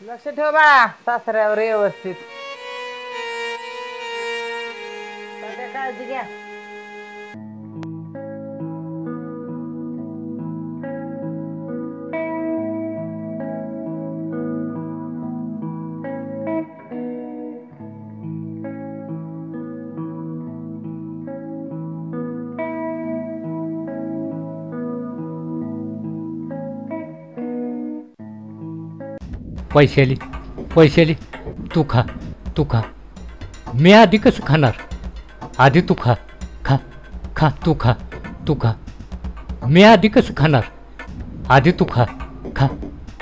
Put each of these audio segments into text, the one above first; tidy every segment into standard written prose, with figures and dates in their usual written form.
लक्ष ठेव बा सासऱ्यावर व्यवस्थित. काळजी घ्या. वैशाली वैशाली तू खा तू खा. मी आधी कसं खाणार? आधी तू खा खा खा तू खा तू खा. मी आधी कसं खाणार? आधी तू खा खा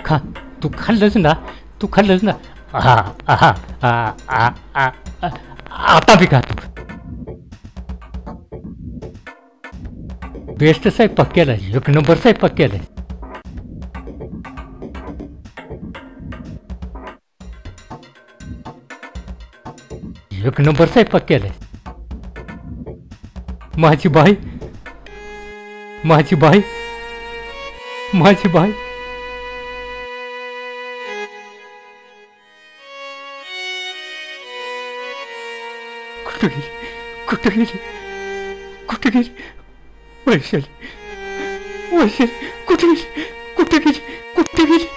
खा. तू खाल्लंस ना तू खाल्लंस ना. हा हा हा आता बी खा तू. बेस्ट स्वयंपाक केलाय. एक नंबर स्वयंपाक केलाय. एक नंबर स्वयंपाक केलाय. माझी बाई माझी बाई माझी बाई. कुठे गेली कुठे गेली कुठे गेली? वैशाली वैशाली कुठे गेली कुठे गेली कुठे गेली?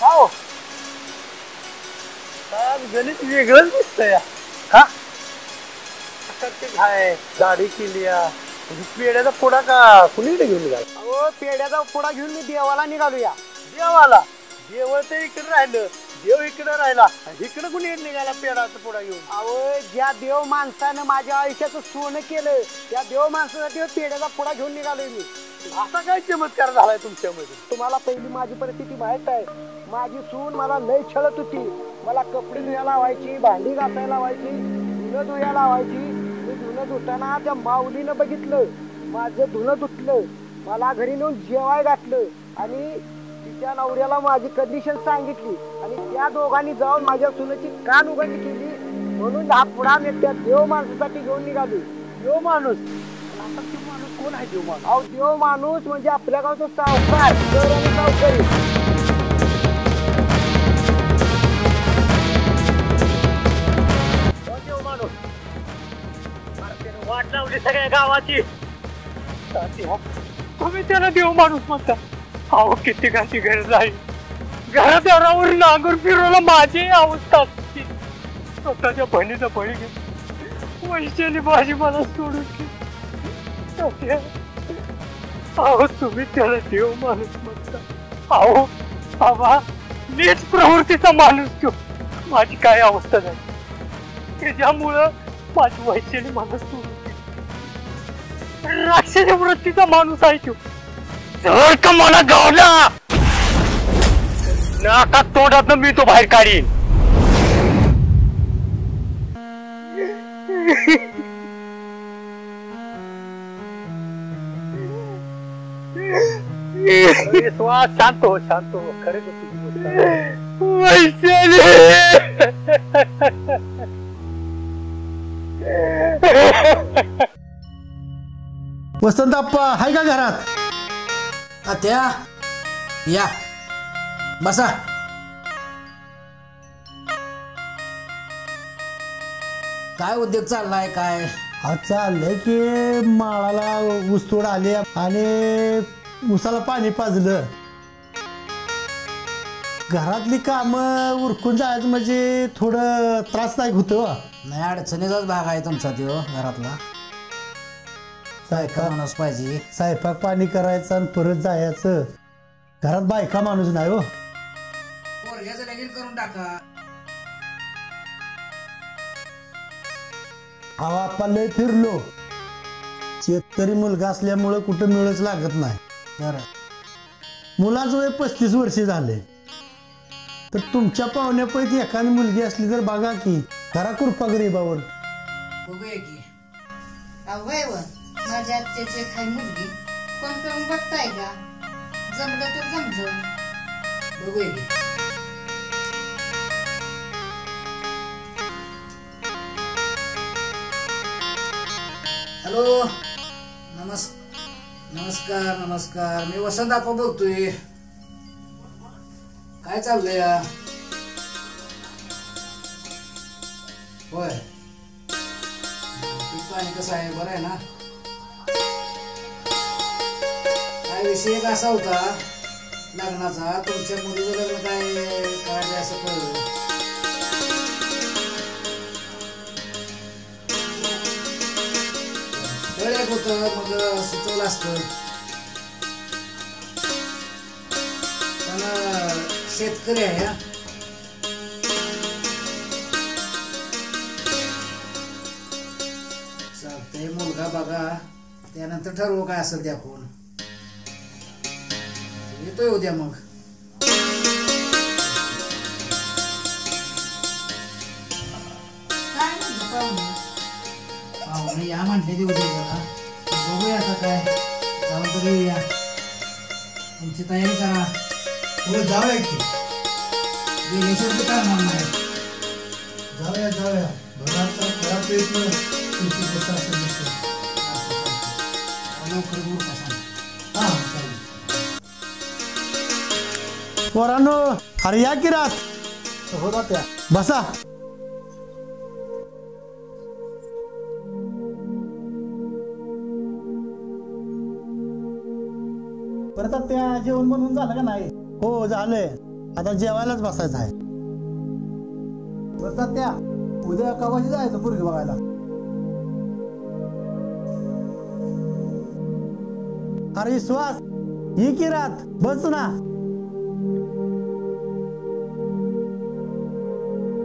हो गणित वेगळंच दिसतंय. हा काय दाढी केली पेड्याचा पुडा का कुणीकडे घेऊन निघाला? अहो पेड्याचा पुडा घेऊन मी देवाला निघालो. या देवाला देवळ तर इकडे राहिलं. देव इकडे राहिला इकडे कुणी निघाला पेडाचा पुडा घेऊन? अहो ज्या देव माणसानं माझ्या आयुष्याचं सोनं केलं त्या देव माणसासाठी पेड्याचा पुडा घेऊन निघालोय मी. असा काय चमत्कार झालाय तुमच्यामध्ये? तुम्हाला पहिली माझी परिस्थिती माहित आहे. माझी सून मला लय छळत होती. मला कपडे धुया लावायची, भांडी घासायला लावायची, धुणं धुया लावायची. मी धुणं धुताना त्या माऊलीनं बघितलं, माझं धुणं धुतलं, मला घरी नेऊन जेवाय घातलं आणि तिच्या नवऱ्याला माझी कंडिशन सांगितली आणि त्या दोघांनी जाऊन माझ्या सुनेची कान उघडणी केली. म्हणून हा पुढा मी त्या देव माणसासाठी घेऊन निघालो. देव माणूस? आता देव माणूस कोण आहे? देव माणूस अहो देव माणूस म्हणजे आपल्या गावचा सावकार सावकारी. वाट लावली सगळ्या गावाची. तुम्ही त्याला देव माणूस म्हणता? अहो किती घाती गरज आहे. घरादारावर नांगर फिरवला माझी अवस्था. स्वतःच्या बहिणीचा बळी घे वैशाली माझी मला सोडून घे. अहो तुम्ही त्याला देव माणूस म्हणता? अहो बाबा नीच प्रवृत्तीचा माणूस तो. माझी काय अवस्था झाली त्याच्यामुळं माझी वैशाली मला सोडून राक्षसी वृत्तीचा माणूस आहे तो. जर का मला गावला नाका तोंडात मी तो बाहेर काढीन. शांत हो शांत हो. खरे वैशाली वसंतप्पा हाय का घरात? आत्या या बसा. काय उद्योग चाललाय? काय चाललंय की माळाला ऊसतोड आली आणि ऊसाला पाणी पाजलं. घरातली कामं उरकून जायचं म्हणजे थोडं त्रासदायक होतं. नाही अडचणीचाच भाग आहे तुमचा तो घरातला. स्वयंपाक माणूस पाहिजे. स्वयंपाक पाणी करायचं आणि परत जायचं. घरात बायका माणूस नाही हो. पोरग्याचं लगीन करून टाका. अहो आपण लय फिरलो. शेतकरी मुलगा असल्यामुळं कुठं मिळच लागत नाही. बरं मुलाचं वय 35 वर्षे झाले. तर तुमच्या पाहुण्यापैकी एखादी मुलगी असली तर बघा की, करा कृपा गरीबावर. बघूया की. अवय व माझ्या आत्याची एक हाय मुलगी, कोण करून बघताय का? जमलं तर जमलं. बघूया की. हॅलो, नमस्कार नमस्कार. मी वसंत आपा बोलतोय. काय चाललंय? होय, पीक पाणी कसं आहे? बरं आहे ना? काय विषय एक असा होता लग्नाचा, तुमच्या मुलीचं लग्न काय करायचं असं कळलं. स्थळ एक होतं, मग सुचवलं असतं, पण शेतकरी आहे हा. चालतंय, मुलगा बघा, त्यानंतर ठरवू काय असेल त्या कोण. येतोय उद्या मग. काय म्हणतो पाहुणे? पाहुणे या म्हटले ते उद्या जरा. बघूया आता काय, जाऊन तरी येऊया. तुमची तयारी करा. हो जाऊया की, गेल्याशिवाय काय म्हणणार नाही. जाऊया. बघा आता खरा प्रयत्न तुमची कसं असेल तसं. लवकर बोल का सांग. हां चालेल. पोरांनो, अरे या की रात. हो त्या बसा. परत त्या जेवण बनवून झालं का नाही? हो झालंय, आता जेवायलाच बसायचं आहे. परत त्या उद्या कवाशी जायचं पोरगी बघायला? अरे श्वास ही की रात बस ना.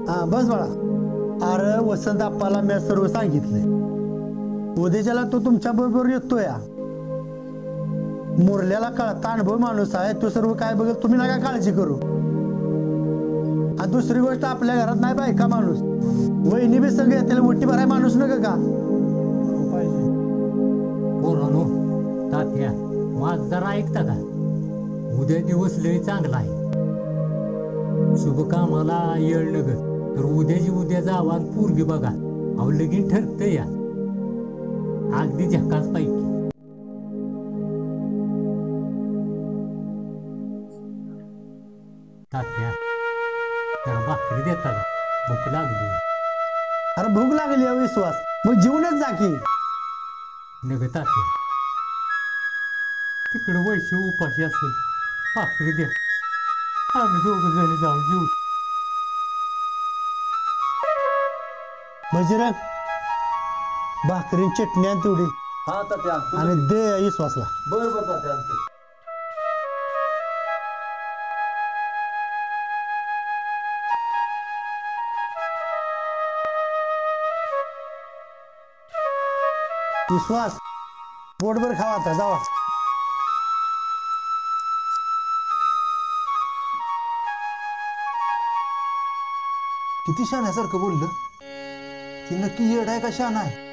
हा बस बाळा. अरे वसंत आप्पाला मी सर्व सांगितलंय. उद्याच्याला तो तुमच्या बरोबर येतोय. मुरल्याला कळता अनुभव माणूस आहे तो, सर्व काय बघत तुम्ही नका काळजी करू. आणि दुसरी गोष्ट, आपल्या घरात नाही बायका माणूस, वहिनी बी सगळे त्याला उठी भराय माणूस नका का पाहिजे. पोरानो, तात्या, माझ जरा ऐकता का? उद्या दिवस लय चांगला आहे. शुभ कामाला येळ नग तर उद्याची उद्या जावा आणि पोरगी बघा. अहो लगीन ठरतं या, अगदी झकास पैकी. तात्या, तर भाकरी देता का? भूक लागली. अरे भूक लागली आहे विश्वास, मग जीवनच जा की. नग तात्या, तिकडं वैश्य उपाशी असेल, भाकरी द्या, आम्ही दोघ जण जाऊ जेऊ. बजरंग, भाकरी चटणी आणि तेवढी हा तात्या. आणि दे विश्वासला. बरोबर तात्या आणतो. विश्वास पोटभर खावा, आता जावा. किती शहाण्यासारखं बोललं. ती नक्की येड आहे का शहाणा आहे?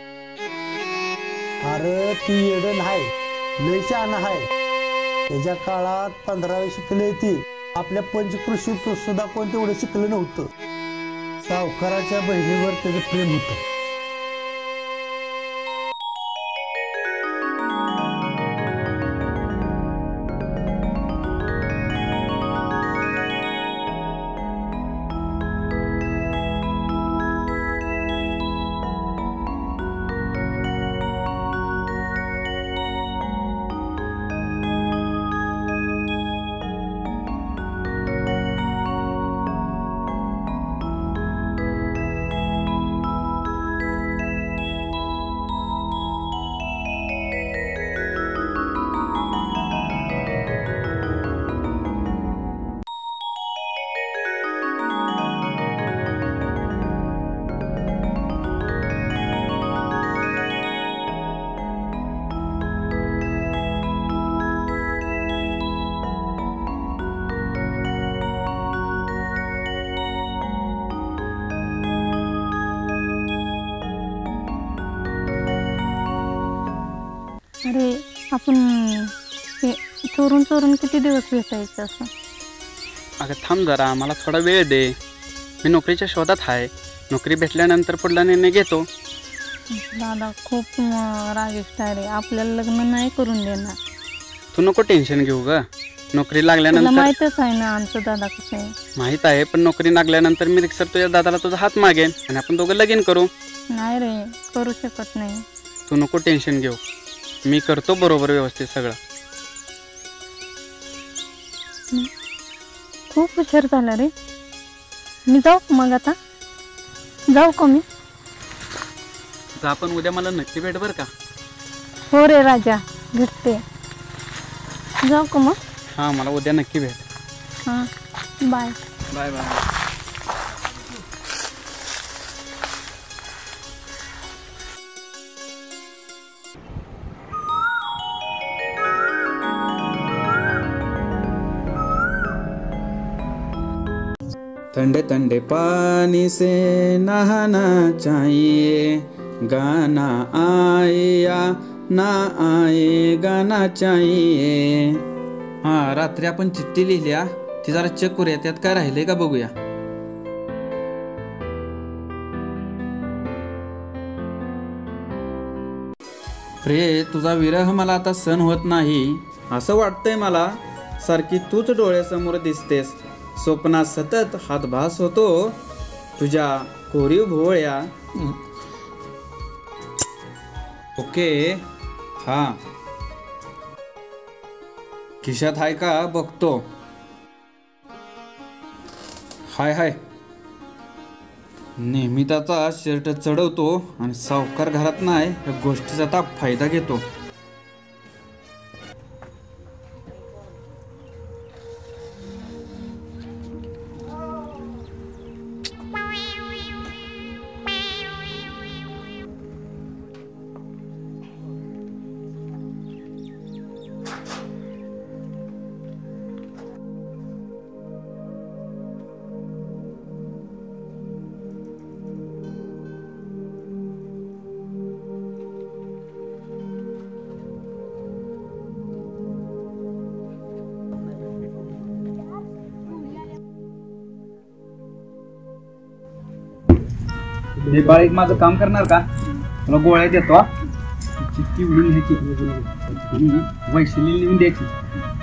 अरे ती येडं नाही, लय शहाणा आहे. त्याच्या काळात 15वी शिकले ती. आपल्या पंचकृषीत सुद्धा कोण तेवढं शिकलं नव्हतं. सावकाराच्या बहिणीवर त्याचं प्रेम होतं. अरे आपण हे चोरून चोरून किती दिवस भेटायचं असं? अगं थांब जरा, मला थोडा वेळ दे. मी नोकरीच्या शोधात आहे. नोकरी भेटल्यानंतर पुढला निर्णय घेतो. दादा खूप रागिष्ट आहे रे, आपल्याला लग्न नाही करून देणार. तू नको टेन्शन घेऊ ग. नोकरी तुला लागल्यानंतर माहीतच आहे ना आमचं दादा कसं आहे. माहीत आहे, पण नोकरी लागल्यानंतर मी रिक्सर तुझ्या दादाला तुझा हात मागेन आणि आपण दोघं लगीन करू. नाही रे, करू शकत नाही. तू नको टेन्शन घेऊ, मी करतो बरोबर व्यवस्थित सगळं. खूप हुशार झाला रे. मी जाऊ मग आता? जाऊ का मी? जा, पण उद्या मला नक्की भेट बरं का. हो रे राजा, भेटते. जाऊ का मग? हां, मला उद्या नक्की भेट. हां, बाय. Bye bye. ठंडे ठंडे पानी से नहाना चाहिए, गाना आए या ना आए गाना चाहिए. हां, रात्री आपण चिठ्ठी लिहिल्या, ती जरा चेक करूया, त्यात काय राहिलंय का बघूया. प्रिये, तुझा विरह मला आता सहन होत नाही. असं वाटतंय मला सारखी तूच डोळ्यासमोर दिसतेस. स्वप्नात सतत हातभास होतो तुझ्या कोरीव भोवळ्या. ओके, हा, खिशात हाय का बघतो. हाय हाय. नेहमी त्याचा शर्ट चढवतो आणि सावकार घरात नाही या गोष्टीचा आता फायदा घेतो. हे बाळ एक माझं काम करणार का? तुला गोळ्या देतो. चिठ्ठी उडून घ्यायची आणि वैशाली लिहून द्यायची.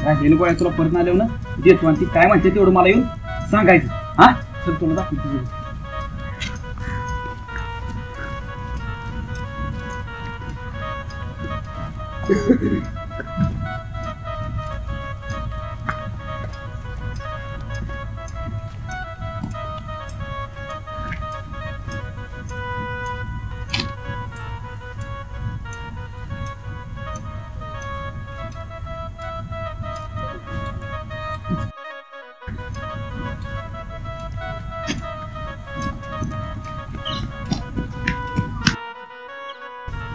राहिलेली गोळ्या तुला परत आल्यावर ना देतो आणि ती काय म्हणते तेवढं मला येऊन सांगायचं. हा, तर तुला दाखवतो.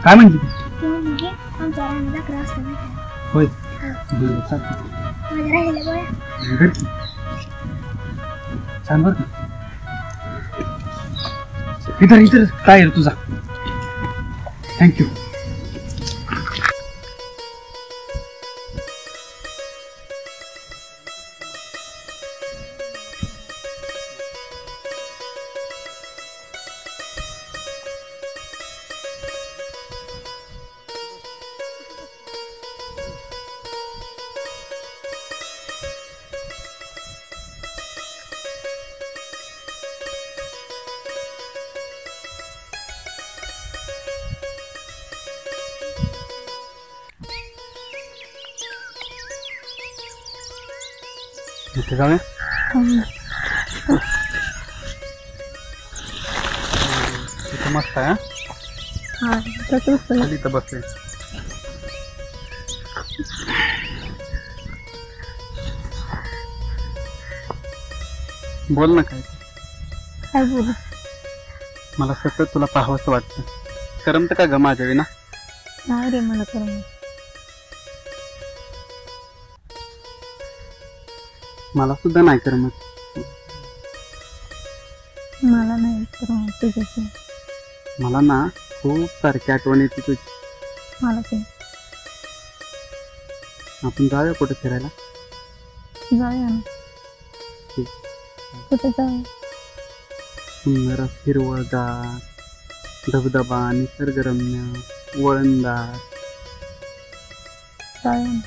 काय म्हणते? होय, छान बरं का. इतर इतर काय रे तुझा. थँक्यू. इथे जाऊया. इथे मस्त आहे. खाली इथं बसले. बोल ना. काय बोल? मला सतत तुला पाहावंसं वाटतं. करमतं का ग माझ्या विना? नाही रे, मला करमत. मला सुद्धा नाही करमत. मला नाही करमत तुझ्याशी. मला ना खूप सारखी आठवण येते तुझी. मला ते आपण जाऊया कुठे फिरायला? जाऊया ना. कुठे जाऊया? सुंदर हिरवळगार धबधबा, निसर्गरम्य, वळणदार. जाऊया ना.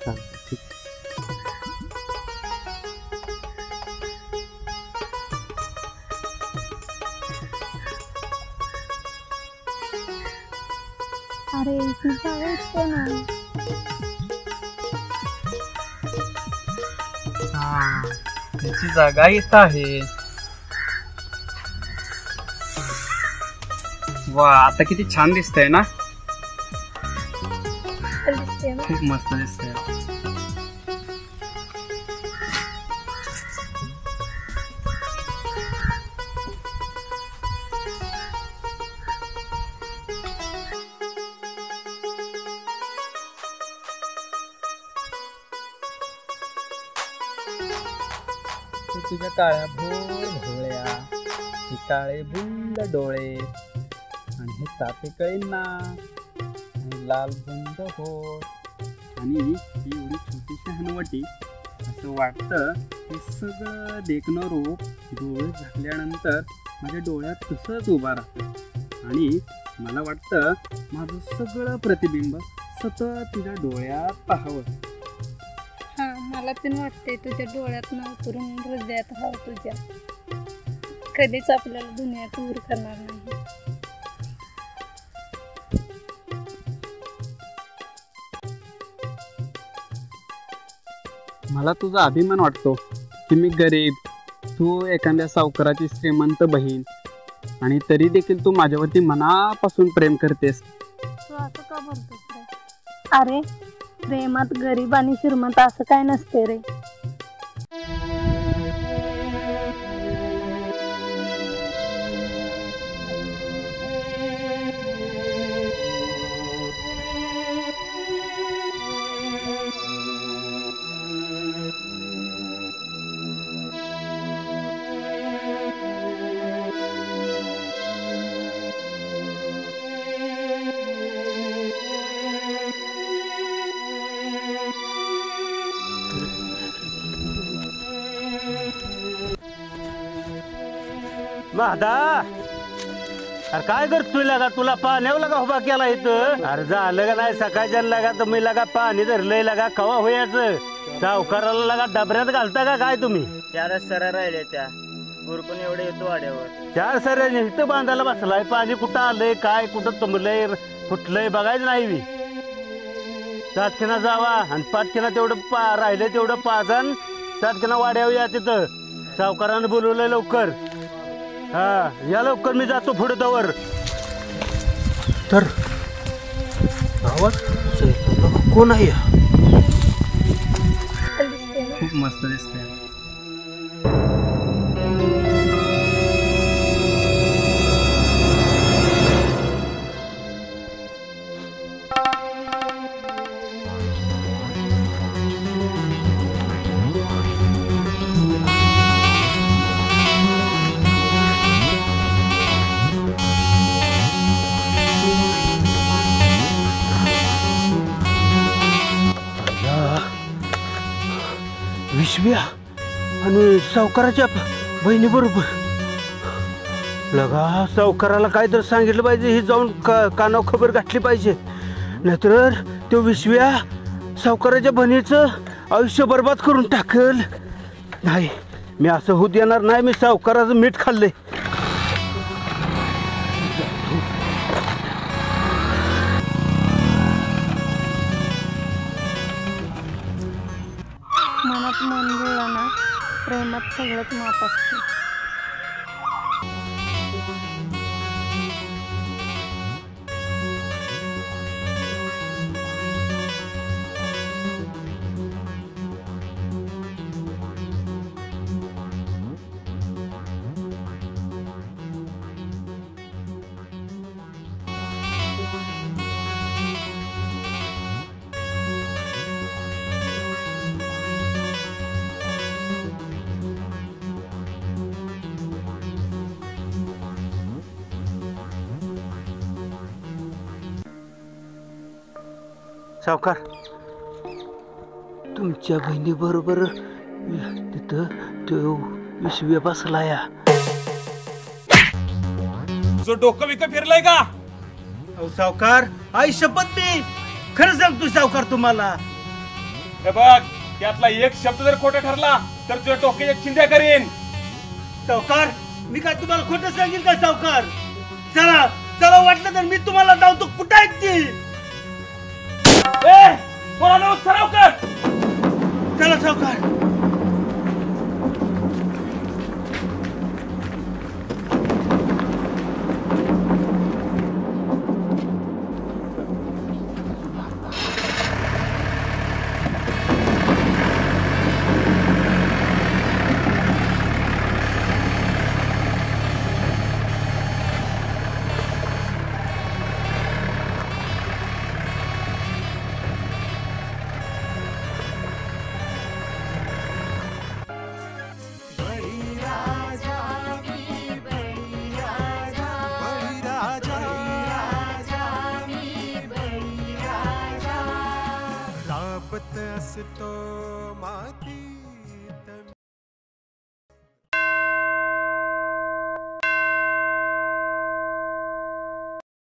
चालतं, ठीक. अरे ती जागा इथे ना. त्याची जागा इथं आहे. वा, आता किती छान दिसतंय ना. दिसते ना. खूप मस्त दिसतंय. तुझ्या काळ्या भोर भोळ्या, हे काळे बुंद डोळे, आणि हे तापे कळींना, आणि लाल बुंद होठ, आणि ही एवढी छोटीशी हनवटी. असं वाटतं हे सगळं देखणं रूप डोळे झाकल्यानंतर माझ्या डोळ्यात तसंच उभा राहतं, आणि मला वाटतं माझं सगळं प्रतिबिंब सतत तुझ्या डोळ्यात पाहावं. हा, मला पण वाटते तुझ्या डोळ्यात नाव करून हृदयात राहावं तुझ्या. कधीच आपल्याला दुनियात दूर करणार नाही. मला तुझा अभिमान वाटतो की मी गरीब, तू एखाद्या सावकाराची श्रीमंत बहीण, आणि तरी देखील तू माझ्यावरती मनापासून प्रेम करतेस. तू असं का बोलतोस रे? अरे प्रेमात गरीब आणि श्रीमंत असं काय नसते रे. महादा, अरे काय करतोय लागा? तुला पाण्यावर लागा उभा केला इथं? अरे झालं का नाही? सकाळच्या लागा तुम्ही लागा पाणी धरलंय लागा, कवा होयाचं? सावकाराला लागा डबऱ्यात घालता का काय तुम्ही? 4 सऱ्या राहिल्या त्या, गुरकून एवढे येतो वाड्यावर. 4 सऱ्याने इथं बांधायला बसलाय. पाणी कुठं आलंय, काय कुठं तुंबलंय फुटलंय बघायचं नाही मी. सातकिना जावा आणि पाचकिना तेवढं राहिलंय तेवढं पाजन. सातकिना वाड्यावर या, तिथं सावकारानं बोलवलंय लवकर. हा, या लवकर, मी जातो पुढे तवर. तर आवाज कोण आहे? खूप मस्त दिसतंय. विश्व्या आणि सावकाराच्या बहिणी बरोबर लगा. सावकाराला काय तर सांगितलं पाहिजे, ही जाऊन कानावर खबर घातली पाहिजे, नाहीतर तो विश्व्या सावकाराच्या बहिणीचं आयुष्य बर्बाद करून टाकल. नाही, मी असं होत येणार नाही. मी सावकाराचं मीठ खाल्लंय. मनात मन जुळलं ना, प्रेमात सगळंच माप असते. सावकार, तुमच्या बहिणी बरोबर तिथं तो विश्व बसला या जो डोकं विकं फिरलंय का? अहो सावकार, आई शपथ मी खरं सांगतो सावकार तुम्हाला. हे बघ, त्यातला एक शब्द जर खोटा ठरला तर तुझ्या डोक्याच्या चिंध्या करीन. सावकार, मी काय तुम्हाला खोटं सांगेन का सावकार? चला चला, वाटलं तर मी तुम्हाला धावतो. कुठं आहेत ती? पोरांनो, सराव कर. चला सावकार. असतो माती